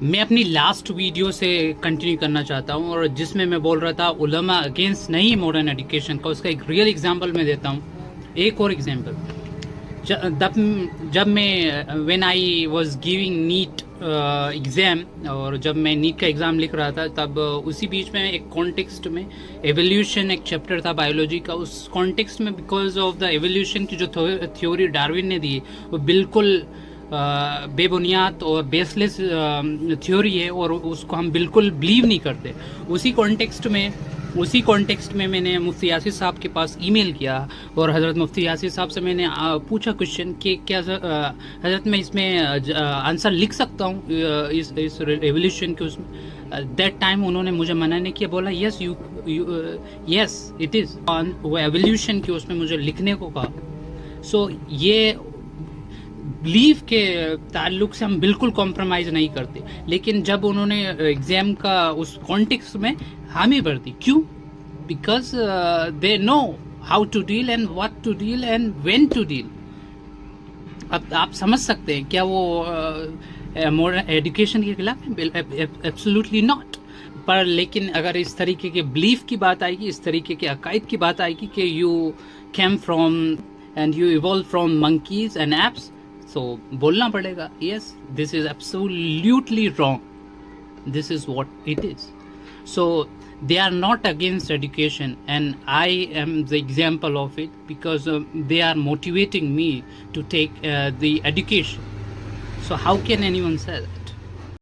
मैं अपनी last video से कंटिन्यू करना चाहता हूँ और जिसमें मैं बोल रहा था उलमा अगेंस्ट नहीं मॉडर्न एजुकेशन का, उसका एक रियल एग्जांपल मैं देता हूँ। एक और एग्जांपल, जब मैं when I was giving NEET exam, और जब मैं नीट का एग्ज़ाम लिख रहा था, तब उसी बीच में एक कॉन्टेक्स्ट में एवोल्यूशन एक चैप्टर था बायोलॉजी का। उस कॉन्टेक्स्ट में बिकॉज ऑफ द एवोल्यूशन की जो थ्योरी डार्विन ने दी वो बिल्कुल बेबुनियाद और बेसलेस थ्योरी है और उसको हम बिल्कुल बिलीव नहीं करते। उसी कॉन्टेक्स्ट में मैंने मुफ्ती यासिर साहब के पास ईमेल किया और हज़रत मुफ्ती यासिर साहब से मैंने पूछा क्वेश्चन कि क्या हज़रत मैं इसमें आंसर लिख सकता हूँ इस रेवोल्यूशन के उसमें। दैट टाइम उन्होंने मुझे मना नहीं किया, बोला यस यस इट इज़, वो एवोल्यूशन की उसमें मुझे लिखने को कहा। सो ये बिलीफ के ताल्लुक से हम बिल्कुल कॉम्प्रोमाइज़ नहीं करते, लेकिन जब उन्होंने एग्ज़ाम का उस कॉन्टेक्स्ट में हामी भर दी, क्यों? Because they know how to deal and what to deal and when to deal. अब आप समझ सकते हैं क्या वो मॉडर्न एजुकेशन के खिलाफ है? Absolutely not. पर लेकिन अगर इस तरीके के बिलीफ की बात आएगी, इस तरीके के अकायद की बात आएगी कि you came from and you evolve from monkeys and apps, तो बोलना पड़ेगा yes this is absolutely wrong, this is what it is. So they are not against education and I am the example of it because they are motivating me to take the education. So how can anyone say that?